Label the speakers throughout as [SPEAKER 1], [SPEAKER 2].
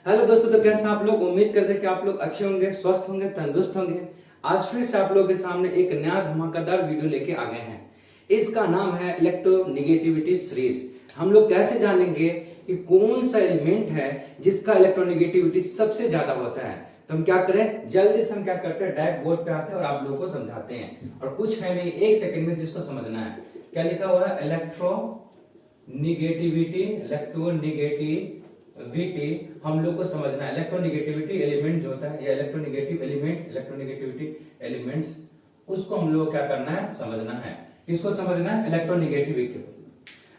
[SPEAKER 1] Hello दोस्तों, तो कैसे आप लोग? उम्मीद करते हैं कि आप लोग अच्छे होंगे, स्वस्थ होंगे, तंदुरुस्त होंगे। आज फिर से आप लोगों के सामने एक नया धमाकेदार वीडियो लेके आ गए हैं। इसका नाम है इलेक्ट्रोनिगेटिविटी सीरीज। हम लोग कैसे जानेंगे कि कौन सा एलिमेंट है जिसका इलेक्ट्रोनिगेटिविटी सबसे ज्यादा होता है। तो हम क्या करें, जल्दी से हम क्या करते हैं, डायरेक्ट बोर्ड पे आते हैं और आप लोगों को समझाते हैं। और कुछ है नहीं, एक सेकंड में जिसको समझना है। क्या लिखा हुआ है? इलेक्ट्रोनिगेटिविटी हम लोग को समझना है। इलेक्ट्रोनिगेटिविटी एलिमेंट जो होता है, या इलेक्ट्रोनिगेटिविटी एलिमेंट्स, उसको हम लोग क्या करना है, समझना है। किसको समझना है? इलेक्ट्रोनिगेटिविटी।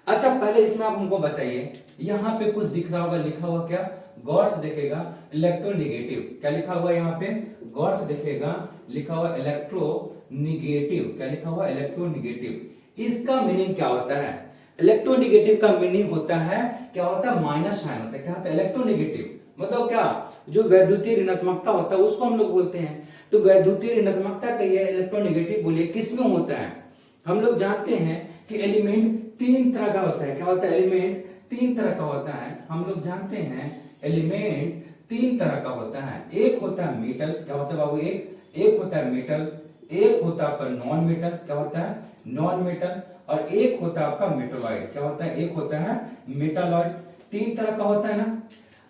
[SPEAKER 1] अच्छा, पहले इसमें आप हमको बताइए, यहाँ पे कुछ दिख रहा होगा, लिखा हुआ क्या? गौर से देखेगा, इलेक्ट्रोनिगेटिव। क्या लिखा हुआ यहाँ पे? गौर से देखेगा, लिखा हुआ इलेक्ट्रोनिगेटिव। क्या लिखा हुआ? इलेक्ट्रोनिगेटिव। इसका मीनिंग क्या होता है? इलेक्ट्रोनिगेटिव का मीनिंग होता है, क्या होता है? माइनस साइन होता है। क्या होता है? इलेक्ट्रोनिगेटिव मतलब क्या? जो वैद्युतीय ऋणात्मकता होता है उसको हम लोग बोलते हैं। तो वैद्युतीय ऋणात्मकता का ये इलेक्ट्रोनिगेटिव बोलिए किसमें होता है? हम लोग जानते हैं कि एलिमेंट तीन तरह का होता है। क्या होता है? एलिमेंट तीन तरह का होता है। हम लोग जानते हैं एलिमेंट तीन तरह का होता है। एक होता है मेटल। क्या होता है बाबू? एक होता है मेटल, एक होता है आपका नॉन मेटल। क्या होता है? Non metal. और एक होता है आपका मेटालॉइड। क्या होता है? एक होता है मेटालॉइड। तीन तरह का होता है ना।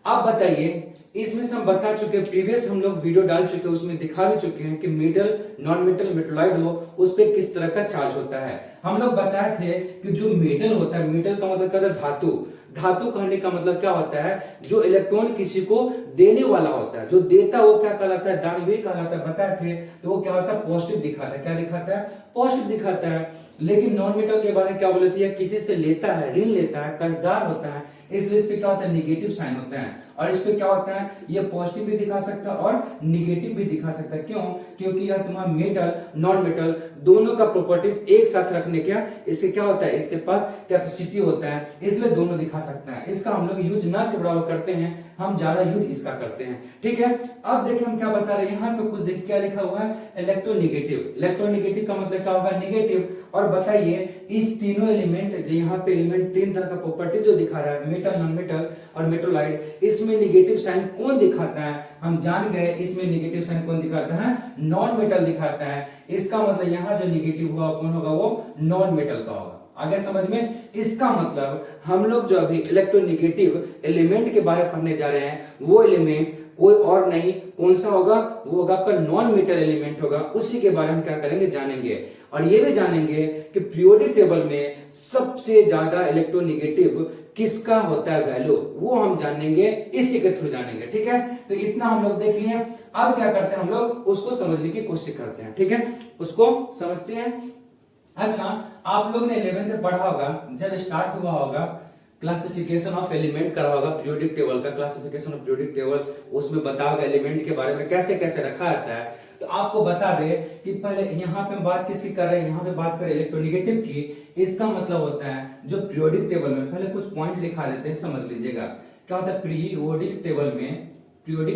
[SPEAKER 1] आप बताइए, इसमें से हम बता चुके, प्रीवियस हम लोग वीडियो डाल चुके, उसमें दिखा भी चुके हैं कि मेटल, नॉन मेटल, मेटालॉइड हो उस पे किस तरह का चार्ज होता है। हम लोग बताए थे कि जो मेटल होता है, मेटल का मतलब क्या होता है? धातु। धातु कहने का मतलब क्या होता है? जो इलेक्ट्रॉन किसी को देने वाला होता है, जो देता है वो क्या कहलाता है? दानवीर कहलाता है। बताए थे तो वो क्या होता है? पॉजिटिव दिखाता है। क्या दिखाता है? पॉजिटिव दिखाता है। लेकिन नॉन मेटल के बारे में क्या बोलती है? किसी से लेता है, ऋण लेता है, कर्जदार होता है, इसलिए इस पे क्या होता है? निगेटिव साइन होता है। और इस पे क्या होता है? ये पॉजिटिव भी दिखा सकता है और निगेटिव भी दिखा सकता है। क्यों? क्योंकि यह तुम्हारा मेटल, नॉन मेटल दोनों का प्रॉपर्टी एक साथ रखने का, इससे क्या होता है? इसके पास कैपेसिटी होता है, इसलिए दोनों दिखा सकता है। इसका हम लोग यूज ना के बराबर करते हैं, हम ज्यादा यूज इसका करते हैं। ठीक है, अब देखिए हम क्या बता रहे हैं। यहाँ पे कुछ देखिए क्या लिखा हुआ है? इलेक्ट्रोनिगेटिव। इलेक्ट्रोनिगेटिव का मतलब क्या होगा? निगेटिव। और बताइए, इस तीनों एलिमेंट जो यहाँ पे एलिमेंट तीन तरह का प्रॉपर्टी जो दिखा रहा है, मेटल, नॉन मेटल और मेटालॉइड, इसमें निगेटिव साइन कौन दिखाता है? हम जान गए, इसमें निगेटिव साइन कौन दिखाता है? नॉन मेटल दिखाता है। इसका मतलब यहाँ जो निगेटिव हुआ कौन होगा? वो नॉन मेटल का होगा। आगे समझ में? इसका मतलब हम लोग जो अभी इलेक्ट्रोनिगेटिव एलिमेंट के बारे में पढ़ने जा रहे हैं, वो एलिमेंट कोई और नहीं, कौन सा होगा? वो होगा आपका नॉन मेटल एलिमेंट होगा। उसी के बारे में क्या करेंगे? जानेंगे। और ये भी जानेंगे कि पीरियोडिक टेबल में सबसे ज्यादा इलेक्ट्रोनिगेटिव किसका होता है वैल्यू, वो हम जानेंगे, इसी के थ्रू जानेंगे। ठीक है, तो इतना हम लोग देख लिए। अब क्या करते हैं, हम लोग उसको समझने की कोशिश करते हैं। ठीक है, उसको समझते हैं। अच्छा, आप लोग ने 11th में पढ़ा होगा, जब स्टार्ट हुआ होगा क्लासिफिकेशन ऑफ एलिमेंट करा होगा, पीरियोडिक टेबल का क्लासिफिकेशन ऑफ पीरियोडिक टेबल, उसमें बताया होगा एलिमेंट के बारे में कैसे कैसे रखा जाता है। तो आपको बता दे कि पहले यहाँ पे बात किसकी कर रहे हैं? यहाँ पे बात करें इलेक्ट्रोनिगेटिव की। इसका मतलब होता है जो पीरियोडिक टेबल में, पहले कुछ पॉइंट लिखा देते हैं, समझ लीजिएगा क्या होता है। पीरियोडिक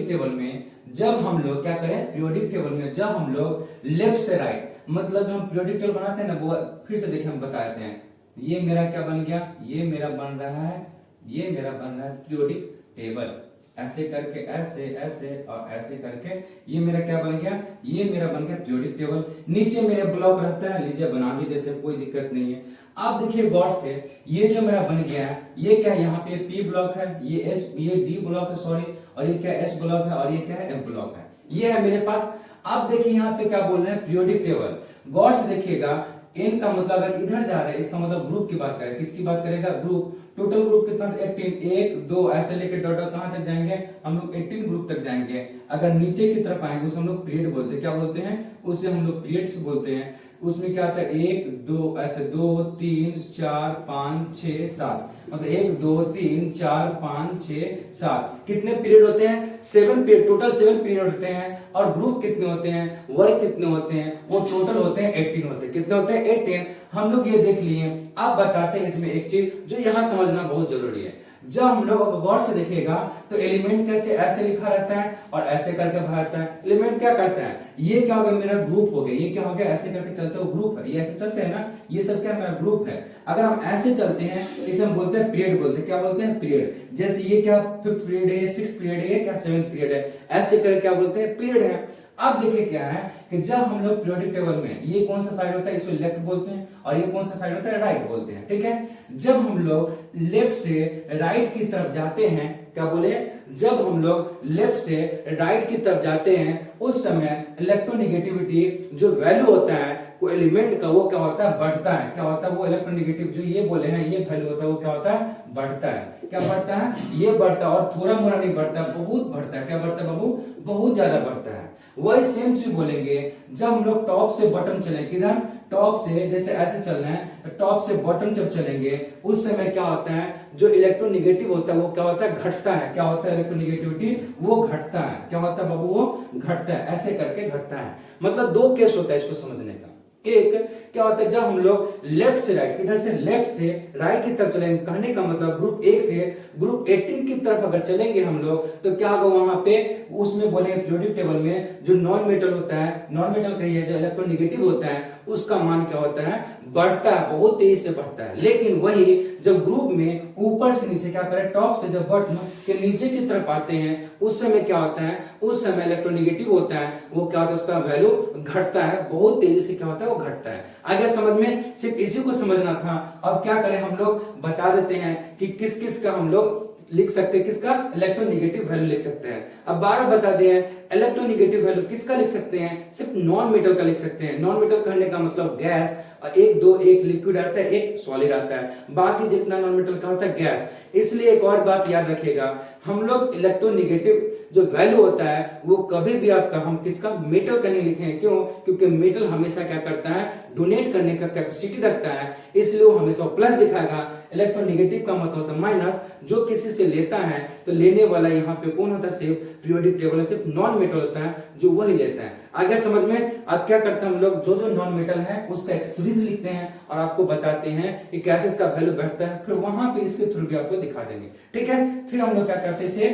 [SPEAKER 1] टेबल में जब हम लोग क्या करें, पीरियोडिक टेबल में जब हम लोग लेफ्ट से राइट, मतलब जब हम पीरियोडिक टेबल बनाते हैं ना, वो फिर से देखिए हम बता देते हैं। ये मेरा क्या बन गया? ये मेरा बन रहा है, ये मेरा बन रहा है पीरियोडिक टेबल। ऐसे करके, ऐसे ऐसे और ऐसे करके ये मेरा क्या बन गया? ये मेरा बन गया पीरियोडिक टेबल। नीचे मेरे ब्लॉक रहता है, लीजिए बना भी देते हैं, कोई दिक्कत नहीं है। आप देखिए गौर से, ये जो मेरा बन गया है, ये क्या है? यहाँ पे पी ब्लॉक है, ये डी ब्लॉक है, सॉरी, और ये क्या? एस ब्लॉक है, और ये क्या है? एफ ब्लॉक है। ये है मेरे पास। आप देखिए यहाँ पे क्या बोल रहे हैं? Periodic table. गौर से देखिएगा, एन का मतलब अगर इधर जा रहा है, इसका मतलब ग्रुप की बात करें। किसकी बात करेगा? ग्रुप। टोटल ग्रुप कितना? 18, 1 2 ऐसे लेके डॉट कहां तक जाएंगे? हम लोग 18 ग्रुप तक जाएंगे। अगर नीचे की तरफ आएंगे उसे हम लोग पीरियड बोलते हैं। क्या बोलते हैं? उसे हम लोग पीरियड्स बोलते हैं। उसमें क्या आता है? 1 2 ऐसे 2 3 4 5 6 7, मतलब 1 2 3 4 5 6 7 कितने पीरियड होते हैं? 7 पीरियड, टोटल 7 पीरियड होते हैं। और ग्रुप कितने होते हैं? वर्ग कितने होते हैं? वो टोटल होते हैं 18 होते हैं। कितने होते हैं? 18। हम लोग ये देख लिए। अब बताते हैं इसमें एक चीज जो यहाँ समझना बहुत जरूरी है। जब हम लोग अगर गौर से देखिएगा तो एलिमेंट कैसे ऐसे लिखा रहता है और ऐसे करके भरता है। एलिमेंट क्या करता है, ये क्या होगा मेरा ग्रुप हो गया, ये क्या हो गया ऐसे करके चलते हो ग्रुप है, ये ऐसे चलते हैं ना, ये सब क्या मेरा ग्रुप है। अगर हम ऐसे चलते हैं इसे हम बोलते हैं पीरियड बोलते हैं, क्या बोलते हैं पीरियड। जैसे ये क्या 5th पीरियड है, 6th पीरियड है, क्या 7th पीरियड है, ऐसे करके क्या बोलते हैं पीरियड है। अब देखिए क्या है कि जब हम लोग पीरियोडिक टेबल में ये कौन सा साइड होता है इसको लेफ्ट बोलते हैं और ये कौन सा साइड होता है राइट बोलते हैं, ठीक है। जब हम लोग लेफ्ट से राइट की तरफ जाते हैं, क्या बोले, जब हम लोग लेफ्ट से राइट की तरफ जाते हैं उस समय इलेक्ट्रोनेगेटिविटी जो वैल्यू होता है वो एलिमेंट का, वो क्या होता है बढ़ता है। क्या होता है वो इलेक्ट्रोनेगेटिव जो ये बोले हैं ये वैल्यू होता है वो क्या होता है बढ़ता है। क्या बढ़ता है, ये बढ़ता है और थोड़ा मोड़ा नहीं बढ़ता, बहुत बढ़ता है। क्या बढ़ता है बाबू, बहुत ज्यादा बढ़ता है। वही सेम चीज बोलेंगे जब हम लोग टॉप से बॉटम चले, किधर, टॉप से, जैसे ऐसे चलना है टॉप से बॉटम जब चलेंगे उस समय क्या होता है जो इलेक्ट्रोनेगेटिव होता है वो क्या होता है घटता है। क्या होता है इलेक्ट्रोनेगेटिविटी, वो घटता है। क्या होता है बाबू, वो घटता है, ऐसे करके घटता है। मतलब दो केस होता है इसको समझने का। एक क्या होता है जब हम लोग लेफ्ट से राइट, किधर से, लेफ्ट से राइट की तरफ चलेंगे, कहने का मतलब ग्रुप 1 से ग्रुप 18 की तरफ अगर चलेंगे हम लोग तो क्या होगा वहां पे, उसमें बोलेंगे पीरियोडिक टेबल में जो नॉन मेटल होता है, नॉन मेटल कहिए जो इलेक्ट्रोनेगेटिव होता है उसका मान क्या होता है बढ़ता है, बहुत तेजी से बढ़ता है। लेकिन वही जब ग्रुप में ऊपर से नीचे क्या करें, टॉप से जब बॉटम के नीचे की तरफ आते हैं उस समय क्या होता है, उस समय इलेक्ट्रोनेगेटिव होता है वो क्या होता है उसका वैल्यू घटता है, बहुत तेजी से क्या होता है वो घटता है। आगे समझ में, सिर्फ इसी को समझना था। अब क्या करें हम लोग बता देते हैं कि किस किस का हम लोग लिख सकते हैं, किसका, इलेक्ट्रोनेगेटिव वैल्यू लिख सकते हैं। अब 12 बता दिए इलेक्ट्रोनेगेटिव वैल्यू किसका लिख सकते हैं, सिर्फ नॉन मेटल का लिख सकते हैं। नॉन मेटल कहने का मतलब गैस, एक लिक्विड आता है एक सॉलिड आता है, बाकी जितना नॉन मेटल का होता है गैस। इसलिए एक और बात याद रखिएगा, हम लोग इलेक्ट्रोनेगेटिव जो वैल्यू होता है वो कभी भी आपका, हम किसका, मेटल का नहीं लिखेंगे। क्यों, क्योंकि मेटल हमेशा क्या करता है, डोनेट करने का कैपेसिटी रखता है, इसलिए वो हमेशा प्लस दिखाएगा। इलेक्ट्रोनेगेटिव का मतलब होता है माइनस, जो किसी से लेता है तो लेने वाला यहाँ पे कौन होता है, सिर्फ पीरियोडिक टेबल सिर्फ नॉन मेटल होता है जो वही लेता है। आगे समझ में, अब क्या करते हैं हम लोग, जो जो नॉन मेटल है उसका एक सीरीज लिखते हैं और आपको बताते हैं कि कैसे इसका वैल्यू बढ़ता है, फिर वहां पे इसके थ्रू भी आपको दिखा देंगे, ठीक है। फिर हम लोग क्या करते हैं इसे,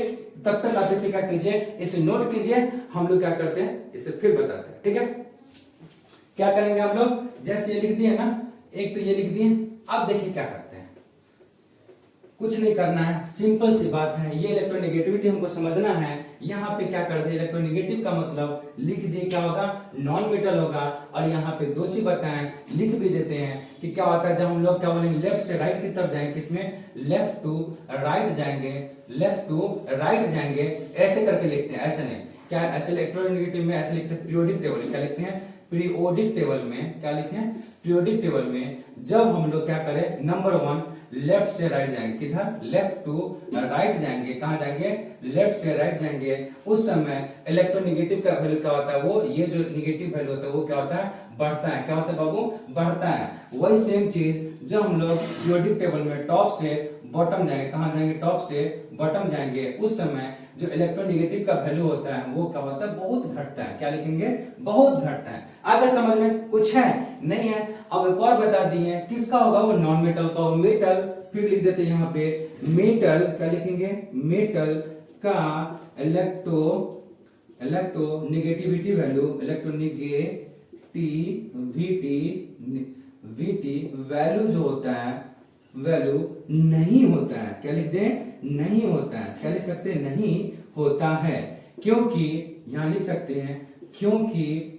[SPEAKER 1] तब तक आप इसे क्या कीजिए, इसे नोट कीजिए, हम लोग क्या करते हैं इसे फिर बताते हैं, ठीक है। क्या करेंगे हम लोग, जैसे ये लिख दिए ना, एक तो ये लिख दिए। अब देखिए क्या करते हैं, कुछ नहीं करना है, सिंपल सी बात है, ये इलेक्ट्रोनेगेटिविटी हमको समझना है। यहाँ पे क्या कर दिए, इलेक्ट्रोनेगेटिव का मतलब लिख दिए, क्या होगा, नॉन मेटल होगा। और यहाँ पे दो चीज बताएं, लिख भी देते हैं कि क्या होता है जब हम लोग क्या बोलेंगे लेफ्ट से राइट की तरफ जाएंगे, किसमें, लेफ्ट टू राइट जाएंगे, लेफ्ट टू राइट जाएंगे, ऐसे करके लिखते हैं, ऐसे नहीं, क्या ऐसे इलेक्ट्रोनेगेटिव में ऐसे लिखते हैं, पीरियोडिक टेबल में क्या लिखते हैं, पीरियोडिक टेबल में क्या लिखे, पीरियोडिक टेबल में जब हम लोग क्या करें, नंबर 1 लेफ्ट से राइट जाएंगे, किधर, लेफ्ट टू राइट जाएंगे, कहां जाएंगे, लेफ्ट से राइट जाएंगे, उस समय इलेक्ट्रोनेगेटिव का वैल्यू क्या होता है, वो ये जो नेगेटिव वैल्यू होता है वो क्या होता है बढ़ता है। क्या होता है बाबू, बढ़ता है। वही सेम चीज जब हम लोग पीरियोडिक टेबल में टॉप से बॉटम जाएंगे, कहां जाएंगे, टॉप से बॉटम जाएंगे, उस समय जो इलेक्ट्रोनेगेटिव का वैल्यू होता है वो क्या होता है, बहुत घटता है। क्या लिखेंगे, बहुत घटता है। आगे समझ में कुछ है, नहीं है। अब एक और बता दिए किसका होगा, वो नॉन मेटल का, वो मेटल, फिर लिख देते हैं यहाँ पे मेटल, क्या लिखेंगे, मेटल का इलेक्ट्रोनेगेटिविटी वैल्यू, इलेक्ट्रोनेगेटिविटी वैल्यू जो होता है, वैल्यू नहीं होता है। क्या लिख दें, नहीं होता है। क्या लिख सकते हैं, नहीं होता है, क्योंकि यहां लिख सकते हैं क्योंकि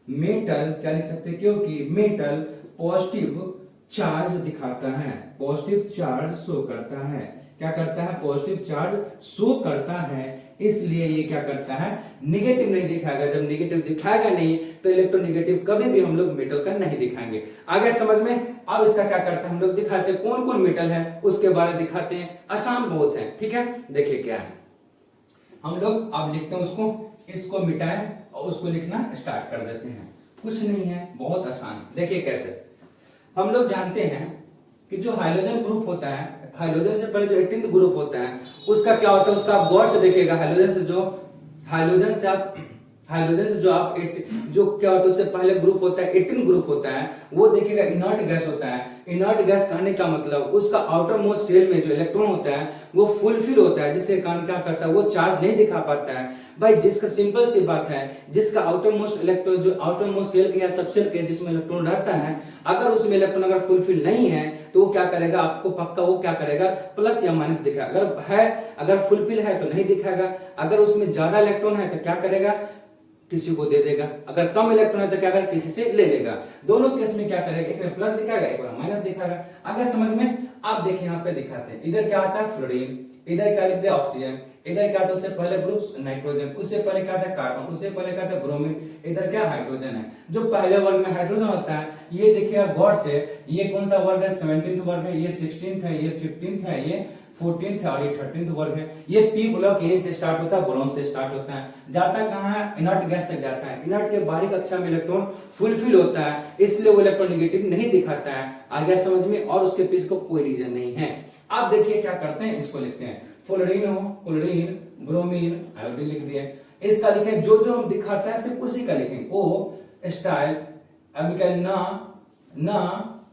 [SPEAKER 1] मेटल, क्या लिख सकते हैं, क्योंकि मेटल पॉजिटिव चार्ज दिखाता है, पॉजिटिव चार्ज शो करता है। क्या करता है, पॉजिटिव चार्ज शो करता है, इसलिए ये क्या करता है, निगेटिव नहीं दिखाएगा। जब निगेटिव दिखाएगा नहीं तो इलेक्ट्रोनेगेटिव कभी भी हम लोग मेटल का नहीं दिखाएंगे। आगे समझ में। अब इसका क्या करते हैं हम लोग, दिखाते हैं कौन कौन मेटल है उसके बारे में दिखाते हैं, आसान बहुत है, ठीक है। देखिए क्या है, हम लोग अब लिखते हैं उसको, इसको मिटाएं और उसको लिखना स्टार्ट कर देते हैं। कुछ नहीं है, बहुत आसान। देखिए कैसे, हम लोग जानते हैं कि जो हाइड्रोजन ग्रुप होता है, हाइड्रोजन से पहले जो 18th ग्रुप होता है उसका क्या होता है, उसका आप गौर से देखिएगा, हाइड्रोजन से आप हाइड्रोजन से जो आप जो क्या होता है उससे पहले ग्रुप होता है 18 ग्रुप होता है, वो देखिएगा इनर्ट गैस होता है। इनर्ट गैस कहने का मतलब उसका आउटर मोस्ट शेल में जो इलेक्ट्रॉन होता है वो फुलफिल होता है, जिसके कारण क्या करता है वो चार्ज नहीं दिखा पाता है भाई। जिसका सिंपल सी बात है, जिसका आउटर मोस्ट इलेक्ट्रॉन जो आउटर मोस्ट शेल के या सबशेल के जिसमें इलेक्ट्रॉन रहता है, अगर उसमें इलेक्ट्रॉन अगर फुलफिल नहीं है तो वो क्या करेगा, आपको पक्का वो क्या करेगा प्लस या माइनस दिखाएगा। अगर है, अगर फुलफिल है तो नहीं दिखाएगा, अगर उसमें ज्यादा इलेक्ट्रॉन है तो क्या करेगा, किसी को दे देगा, अगर कम इलेक्ट्रॉन है तो क्या करेगा, किसी से ले लेगा। दोनों केस में क्या करेगा, एक में प्लस दिखाएगा एक में माइनस दिखाएगा। अगर समझ में आप देखिए यहाँ पे दिखाते हैं, इधर क्या आता है फ्लोरीन, इधर क्या लिख दिया ऑक्सीजन, इधर क्या था उससे पहले ग्रुप नाइट्रोजन, उससे पहले क्या था कार्बन, उससे पहले क्या था ब्रोमीन, इधर क्या हाइड्रोजन है। जो पहले वर्ग में हाइड्रोजन होता है, ये देखिएगा गौर से, ये कौन सा वर्ग है, 17th वर्ग है, ये 16th है, ये 15th है, ये 14th है और ये 13th वर्ग है। ये पी ब्लॉक यहीं से स्टार्ट होता है, ब्रोन से स्टार्ट होता है, जाता कहां है, इनर्ट गैस तक जाता है। इनर्ट के बाहरी कक्षा में इलेक्ट्रॉन फुलफिल होता है, इसलिए वो इलेक्ट्रॉन नेगेटिव नहीं दिखाता है। आ गया समझ में, और उसके पीछे को कोई रीजन नहीं है। आप देखिए क्या करते हैं, इसको लिखते हैं फ्लोरीन हो, क्लोरीन, ब्रोमीन, आयोडीन लिख दिए। इसका लिखें जो जो हम दिखाते हैं सिर्फ उसी का लिखेंगे, ओ स्टाइल, अब क्या ना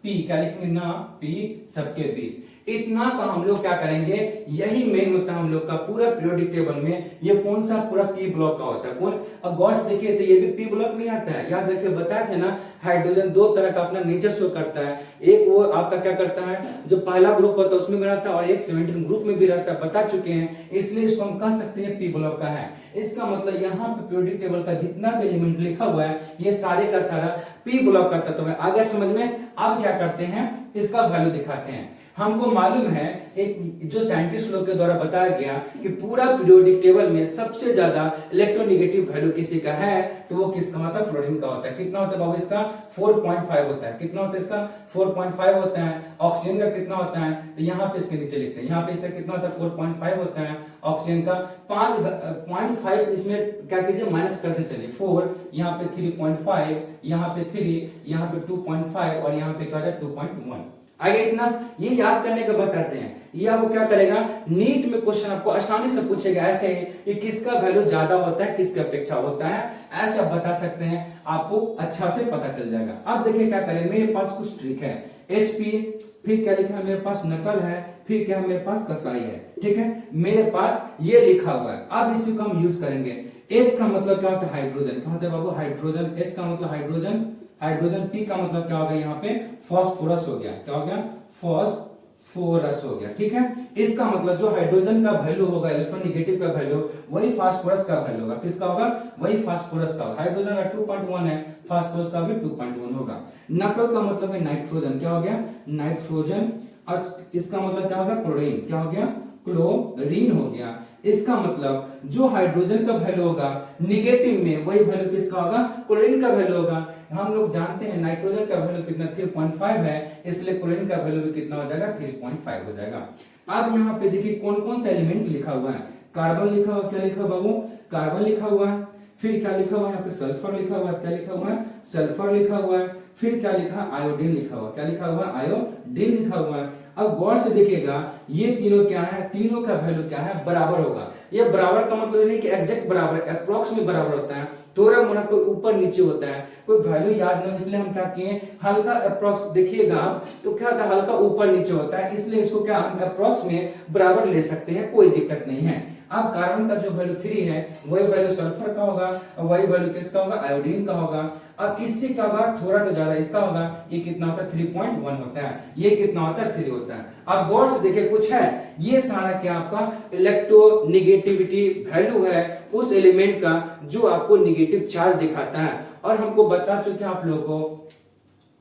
[SPEAKER 1] पी, क्या लिखेंगे ना पी, सबके बीच। इतना तो हम लोग क्या करेंगे, यही मेन होता है हम लोग का पूरा पीरियोडिक टेबल में। ये कौन सा पूरा पी ब्लॉक का होता है, कौन, अब गौर से देखिए तो ये भी पी ब्लॉक में आता है। याद रखिए बताए थे ना, हाइड्रोजन दो तरह का अपना नेचर शो करता है, एक वो आपका क्या करता है, जो पहला ग्रुप होता है उसमें भी रहता है, और एक 17 ग्रुप में भी रहता है, बता चुके हैं, इसलिए इसको हम कह सकते हैं पी ब्लॉक का है। इसका मतलब यहाँ पे पीरियोडिक टेबल का जितना भी एलिमेंट लिखा हुआ है ये सारे का सारा पी ब्लॉक का तत्व है। आगे समझ में, अब क्या करते हैं, इसका वैल्यू दिखाते हैं। हमको मालूम है, एक जो साइंटिस्ट लोग के द्वारा बताया गया कि पूरा पीरियोडिक टेबल में सबसे ज्यादा इलेक्ट्रोनेगेटिव वैल्यू किसी का है, तो वो किसका होता है, फ्लोरीन का होता है। कितना होता है बाबू इसका, 4.5 होता है। कितना होता है इसका, 4.5 होता है। ऑक्सीजन का कितना होता है, तो यहाँ पे इसके नीचे लिखते हैं, यहाँ पे इसका कितना होता है, 4.5 होता है। ऑक्सीजन का 5.5, इसमें क्या कीजिए माइनस करते चलिए, 4, यहाँ पे 3.5, यहाँ पे 3, यहाँ पे 2.5 और यहाँ पे क्या है 2.1। आगे इतना ये याद करने का बताते हैं। ये आपको क्या करेगा, नीट में क्वेश्चन आपको आसानी से पूछेगा ऐसे कि किसका वैल्यू ज्यादा होता है, किसके अपेक्षा होता है, ऐसे आप बता सकते हैं, आपको अच्छा से पता चल जाएगा। अब देखिए क्या करें, मेरे पास कुछ ट्रिक है, HP, फिर क्या लिखा है मेरे पास, नकल है, फिर क्या मेरे पास कसाई है, ठीक है, मेरे पास ये लिखा हुआ है। अब इसी को हम यूज करेंगे। H का मतलब क्या होता है, हाइड्रोजन, क्या होता है बाबू, हाइड्रोजन। H का मतलब हाइड्रोजन, हाइड्रोजन। P का मतलब क्या हो गया, यहाँ पे फास्फोरस हो गया, क्या हो गया, फास्फोरस हो गया, ठीक है। इसका मतलब जो हाइड्रोजन का वैल्यू होगा, इलेक्ट्रोनेगेटिव का वैल्यू, वही फास्फोरस का वैल्यू होगा। किसका होगा, वही फास्फोरस का। हाइड्रोजन का 2.1 है, फास्फोरस का भी 2.1 होगा। नकल का मतलब है नाइट्रोजन, क्या हो गया, नाइट्रोजन। और इसका मतलब क्या होगा, क्लोरीन, क्या हो गया, क्लोरीन हो गया। इसका मतलब जो हाइड्रोजन का वैल्यू होगा निगेटिव में, वही वैल्यू किसका होगा, क्लोरीन का वैल्यू होगा। हम लोग जानते हैं नाइट्रोजन का वैल्यू कितना 3.5 है, इसलिए क्लोरीन का वैल्यू भी कितना हो जाएगा, 3.5 हो जाएगा। अब यहाँ पे देखिए कौन कौन सा एलिमेंट लिखा हुआ है। कार्बन लिखा हुआ, क्या लिखा हुआ बाबू, कार्बन लिखा हुआ है। फिर क्या लिखा हुआ है, यहाँ पे सल्फर लिखा हुआ है, क्या लिखा हुआ है, सल्फर लिखा हुआ है। फिर क्या लिखा है, आयोडीन लिखा हुआ, क्या लिखा हुआ है, आयोडीन लिखा हुआ है। अब गौर से देखिएगा, ये तीनों क्या है, तीनों का वैल्यू क्या है, बराबर होगा। ये बराबर का मतलब नहीं कि एग्जैक्ट बराबर, अप्रोक्स में बराबर होता है, थोड़ा मोड़ा कोई ऊपर नीचे होता है, कोई वैल्यू याद नहीं, इसलिए हम क्या किए, हल्का अप्रोक्स देखिएगा आप तो क्या होता है, हल्का ऊपर नीचे होता है, इसलिए इसको क्या हम अप्रोक्स में बराबर ले सकते हैं, कोई दिक्कत नहीं है। अब कार्बन का जो वैल्यू 3 है, वही वैल्यू सल्फर का होगा, और वही वैल्यू किसका होगा, आयोडीन का होगा। अब इससे क्या होगा, थोड़ा तो ज्यादा इसका होगा, ये कितना होता है, 3.1 होता है, ये कितना होता है, 3 होता है। अब गौर से देखिए कुछ है, ये सारा क्या आपका इलेक्ट्रोनेगेटिविटी वैल्यू है उस एलिमेंट का जो आपको नेगेटिव चार्ज दिखाता है। और हमको बता चुके हैं आप लोगों को,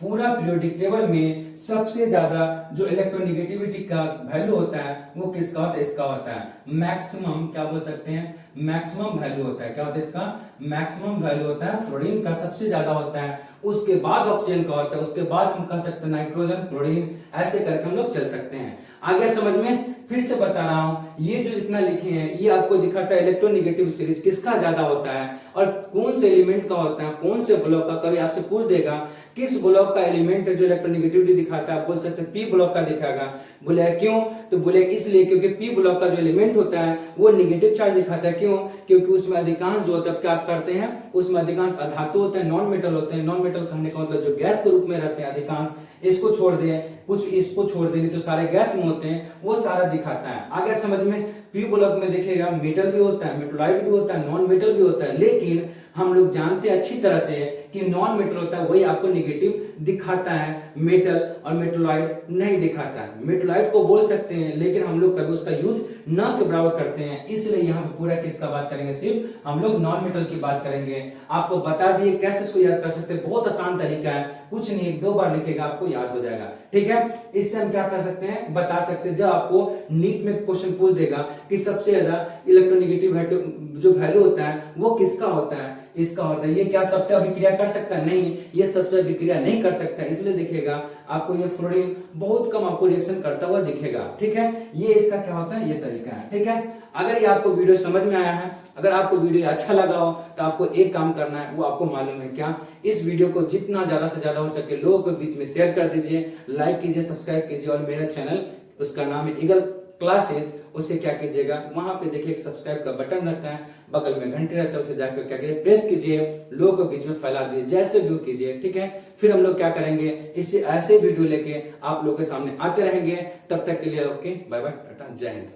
[SPEAKER 1] पूरा पीरियोडिक टेबल में सबसे ज्यादा जो इलेक्ट्रोनेगेटिविटी का वैल्यू होता है वो किसका होता है, इसका होता है। मैक्सिमम क्या बोल सकते हैं, मैक्सिमम वैल्यू होता है, क्या होता है इसका, मैक्सिमम वैल्यू होता है फ्लोरीन का, सबसे ज्यादा होता है। उसके बाद ऑक्सीजन का होता है, उसके बाद हम कह सकते हैं नाइट्रोजन, क्लोरीन, ऐसे करके हम लोग चल सकते हैं। आगे समझ में, फिर से बता रहा हूं, ये जो जितना लिखे हैं ये आपको दिखाता है इलेक्ट्रोनेगेटिव सीरीज किसका ज्यादा होता है और कौन से एलिमेंट का होता है, कौन से ब्लॉक का। कभी आपसे पूछ देगा किस ब्लॉक का एलिमेंट है जो इलेक्ट्रोनेगेटिविटी दिखाता है, आप बोल सकते हैं पी ब्लॉक का दिखाएगा। बोले क्यों, तो बोले इसलिए क्योंकि पी ब्लॉक का जो एलिमेंट होता है वो नेगेटिव चार्ज दिखाता है। क्यों, क्योंकि उसमें अधिकांश जो होता है क्या करते हैं, उसमें अधिकांश अधातु होते हैं, नॉन मेटल होते हैं। नॉन मेटल कहने का मतलब जो गैस के रूप में रहते हैं अधिकांश, इसको छोड़ दे, कुछ इसको छोड़ दे, नहीं तो सारे गैस में होते हैं, वो सारा दिखाता है। आगे समझ में, पी ब्लॉक में देखिएगा मेटल भी होता है, मेटोलाइट भी होता है, नॉन मेटल भी होता है, लेकिन हम लोग जानते हैं अच्छी तरह से कि नॉन मेटल होता है वही आपको नेगेटिव दिखाता है, मेटल और मेटोलाइट नहीं दिखाता है। मेटोलाइट को बोल सकते हैं लेकिन हम लोग कभी उसका यूज न के बराबर करते हैं, इसलिए यहाँ पे पूरा किसका बात करेंगे, सिर्फ हम लोग नॉन मेटल की बात करेंगे। आपको बता दिए कैसे इसको याद कर सकते हैं, बहुत आसान तरीका है, कुछ नहीं, एक दो बार लिखेगा आपको याद हो जाएगा। ठीक है, इससे हम क्या कर सकते हैं, बता सकते हैं। जब आपको नीट में क्वेश्चन पूछ देगा कि सबसे ज्यादा इलेक्ट्रोनेगेटिव जो वैल्यू होता है वो किसका होता है, इसका होता है, ये क्या सबसे अभिक्रिया कर सकता है, नहीं, ये सबसे अभिक्रिया नहीं कर सकता, इसलिए दिखेगा आपको ये फ्लोरीन बहुत कम आपको रिएक्शन करता हुआ दिखेगा। ठीक है, ये इसका क्या होता है, ये तरीका है। ठीक है, अगर ये आपको वीडियो समझ में आया है, अगर आपको वीडियो अच्छा लगा हो तो आपको एक काम करना है, वो आपको मालूम है क्या, इस वीडियो को जितना ज्यादा से ज्यादा हो सके लोगों के बीच में शेयर कर दीजिए, लाइक कीजिए, सब्सक्राइब कीजिए, और मेरा चैनल उसका नाम है ईगल क्लासेस, उसे क्या कीजिएगा, वहां पे देखिए एक सब्सक्राइब का बटन रहता है, बगल में घंटी रहता है, उसे जाकर क्या कीजिए, प्रेस कीजिए, लोगों के बीच में फैला दीजिए, जैसे भी कीजिए। ठीक है, फिर हम लोग क्या करेंगे, इससे ऐसे वीडियो लेके आप लोगों के सामने आते रहेंगे। तब तक के लिए ओके, बाय बाय, टाटा, जय हिंद।